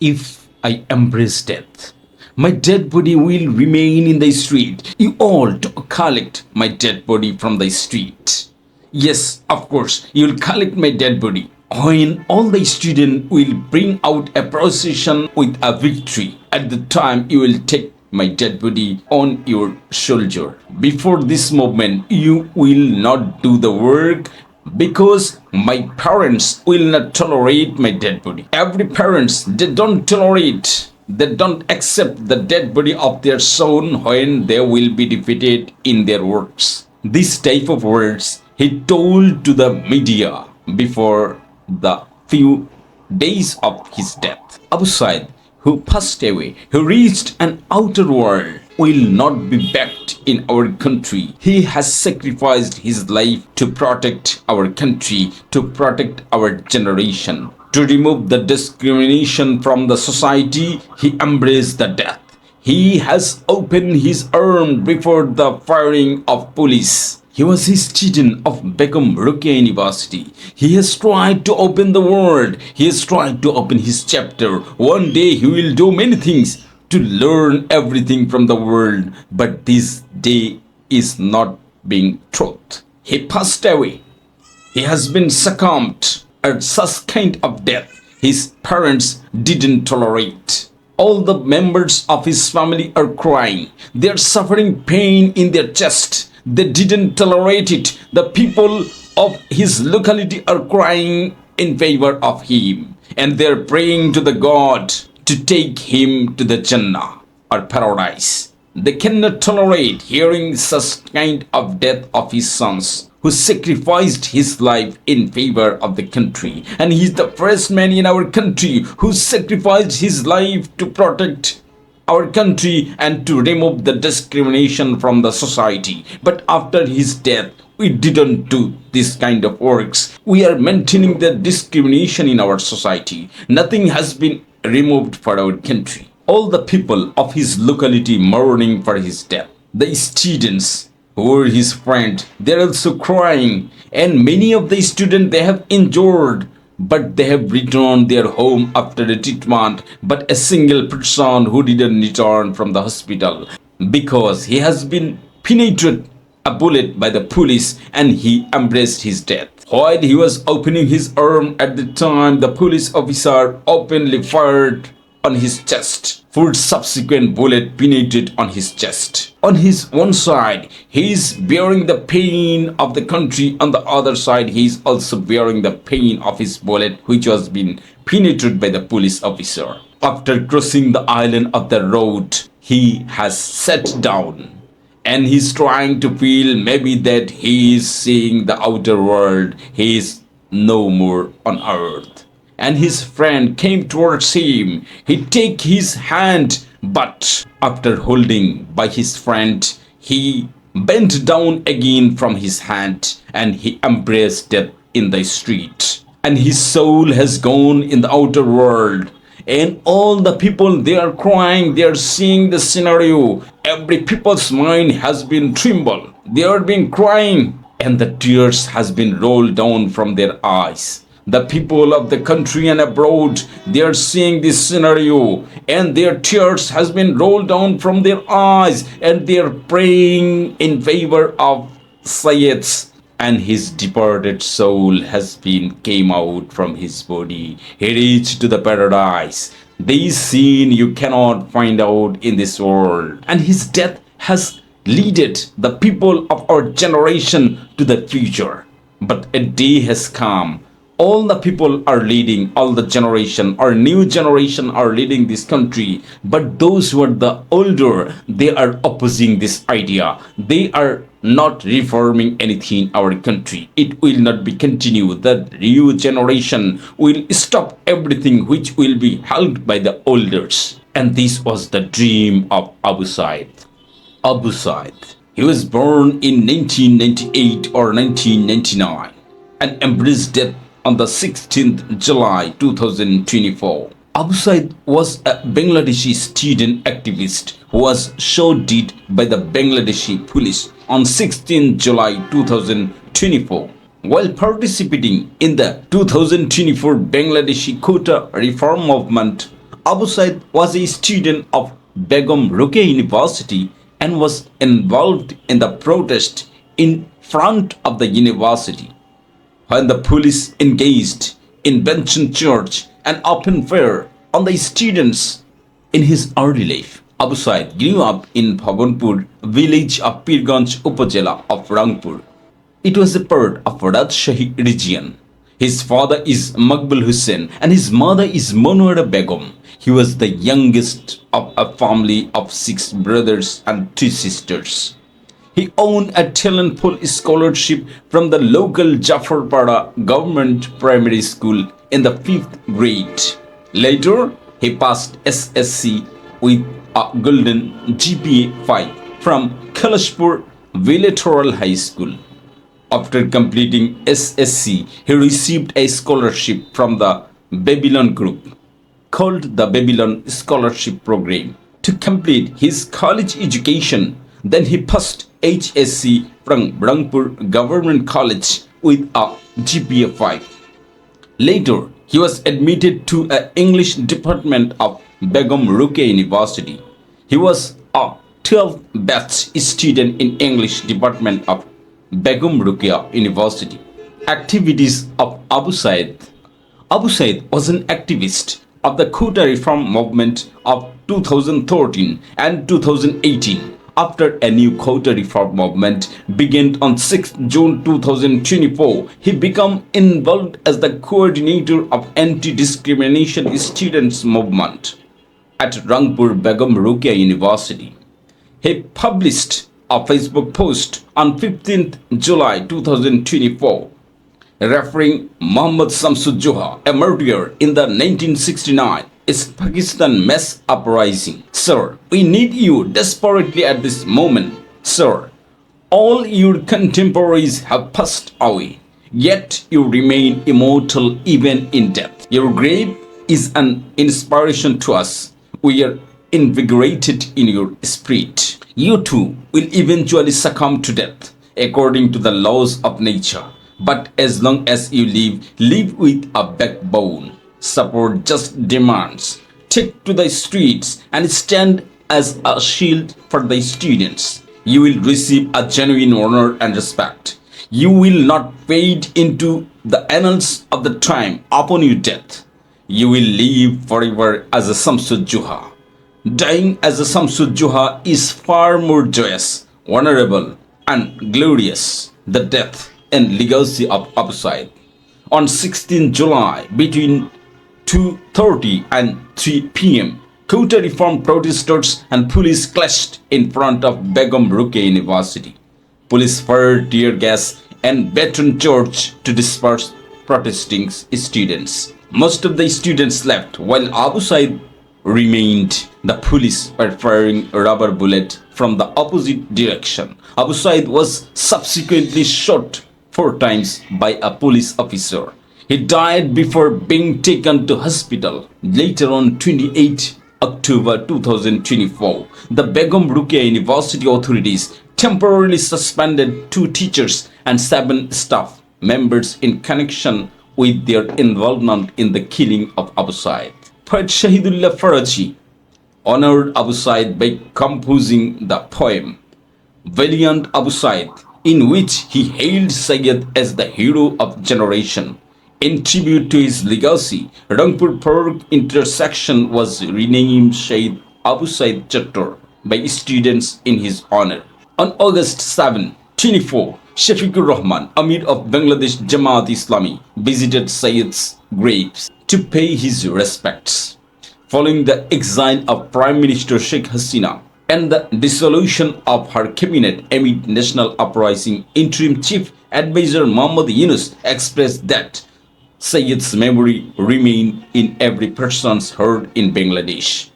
If I embrace death, my dead body will remain in the street. You all to collect my dead body from the street. Yes, of course, you'll collect my dead body. When all the students will bring out a procession with a victory, at the time you will take my dead body on your shoulder. Before this movement, you will not do the work because my parents will not tolerate my dead body. Every parents, they don't tolerate, they don't accept the dead body of their son when they will be defeated in their works. This type of words he told to the media before the few days of his death. Abu Said, who passed away, who reached an outer world, will not be back in our country. He has sacrificed his life to protect our country, to protect our generation. To remove the discrimination from the society, he embraced the death. He has opened his arm before the firing of police. He was a student of Begum Rokeya University. He has tried to open the world. He has tried to open his chapter. One day he will do many things to learn everything from the world. But this day is not being truth. He passed away. He has been succumbed at such kind of death his parents didn't tolerate. All the members of his family are crying. They are suffering pain in their chest. They didn't tolerate it. The people of his locality are crying in favor of him. And they're praying to the God to take him to the Jannah or paradise. They cannot tolerate hearing such kind of death of his sons who sacrificed his life in favor of the country. And he's the first man in our country who sacrificed his life to protect our country and to remove the discrimination from the society. But after his death, we didn't do this kind of works. We are maintaining the discrimination in our society. Nothing has been removed for our country. All the people of his locality mourning for his death. The students who were his friends, they're also crying. And many of the students, they have injured, but they have returned their home after the treatment. But a single person who didn't return from the hospital because he has been penetrated a bullet by the police and he embraced his death. While he was opening his arm at the time, the police officer openly fired on his chest. For subsequent bullet penetrated on his chest. On his one side, he is bearing the pain of the country. On the other side, he is also bearing the pain of his bullet, which was being penetrated by the police officer. After crossing the island of the road, he has sat down. And he's trying to feel maybe that he is seeing the outer world. He is no more on earth. And his friend came towards him. He take his hand, but after holding by his friend, he bent down again from his hand and he embraced death in the street. And his soul has gone in the outer world. And all the people, they are crying, they are seeing the scenario. Every people's mind has been trembled. They are being crying and the tears has been rolled down from their eyes. The people of the country and abroad, they are seeing this scenario and their tears has been rolled down from their eyes and they are praying in favor of Sayyid's. And his departed soul has been came out from his body. He reached to the paradise. This scene you cannot find out in this world. And his death has leaded the people of our generation to the future. But a day has come. All the people are leading, all the generation, our new generation are leading this country. But those who are the older, they are opposing this idea. They are not reforming anything in our country. It will not be continued. The new generation will stop everything which will be held by the elders. And this was the dream of Abu Said. Abu Said, he was born in 1998 or 1999 and embraced death on the 16th July 2024. Abu Said was a Bangladeshi student activist who was shot dead by the Bangladeshi police on 16th July 2024 while participating in the 2024 Bangladeshi quota reform movement Abu Said was a student of Begum Rokeya University and was involved in the protest in front of the university. When the police engaged in benching charge and opened fire on the students in his early life, Abu Said grew up in Babanpur village of Pirganj Upazila of Rangpur. It was a part of Rajshahi region. His father is Maqbul Hossain and his mother is Monowara Begum. He was the youngest of a family of 6 brothers and 2 sisters. He owned a talentful scholarship from the local Jafor Government Primary School in the 5th grade. Later, he passed SSC with a Golden GPA-5 from Khalashpir Bilateral High School. After completing SSC, he received a scholarship from the Babylon Group, called the Babylon Scholarship Program, to complete his college education. Then he passed HSC from Rangpur Government College with a GPA-5. Later, he was admitted to an English department of Begum Rokeya University. He was a 12th batch student in English department of Begum Rokeya University. Activities of Abu Said. Abu Said was an activist of the quota reform movement of 2013 and 2018. After a new quota reform movement began on 6 June 2024, he became involved as the coordinator of anti-discrimination students movement at Rangpur Begum Rokeya University. He published a Facebook post on 15th July 2024 referring Muhammad Shamsudjoha, a murderer in the 1969 East Pakistan mass uprising. Sir, we need you desperately at this moment. Sir, all your contemporaries have passed away, yet you remain immortal even in death. Your grave is an inspiration to us. We are invigorated in your spirit. You too will eventually succumb to death according to the laws of nature. But as long as you live with a backbone, support just demands, take to the streets and stand as a shield for the students. You will receive a genuine honor and respect. You will not fade into the annals of the time upon your death. You will live forever as a Shamsudjoha. Dying as a Shamsudjoha is far more joyous, honorable, and glorious. The death and legacy of Abu Said. On 16 July, between 2:30 and 3 p.m., quota reform protesters and police clashed in front of Begum Rokeya University. Police fired tear gas and baton charge to disperse protesting students. Most of the students left while Abu Said remained. The police were firing rubber bullets from the opposite direction. Abu Said was subsequently shot 4 times by a police officer. He died before being taken to hospital. Later on 28 October 2024, the Begum Rokeya University authorities temporarily suspended 2 teachers and 7 staff members in connection with their involvement in the killing of Abu Said. Poet Shahidullah Faraji honored Abu Said by composing the poem Valiant Abu Said, in which he hailed Sayyid as the hero of generation. In tribute to his legacy, Rangpur Park intersection was renamed Shahid Abu Said Chattor by students in his honor. On August 7, 24, Shafiqur Rahman, Amir of Bangladesh Jamaat Islami, visited Sayyid's graves to pay his respects. Following the exile of Prime Minister Sheikh Hasina and the dissolution of her cabinet amid national uprising, interim chief advisor Muhammad Yunus expressed that Sayyid's memory remained in every person's heart in Bangladesh.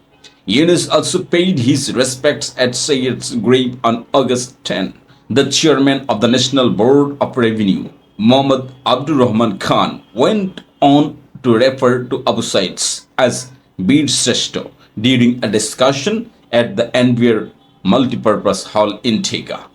Yunus also paid his respects at Sayyid's grave on August 10. The chairman of the National Board of Revenue, Muhammad Abdur Rahman Khan, went on to refer to Abu Said as Bir Shrestha during a discussion at the Anwar Multipurpose Hall in Theka.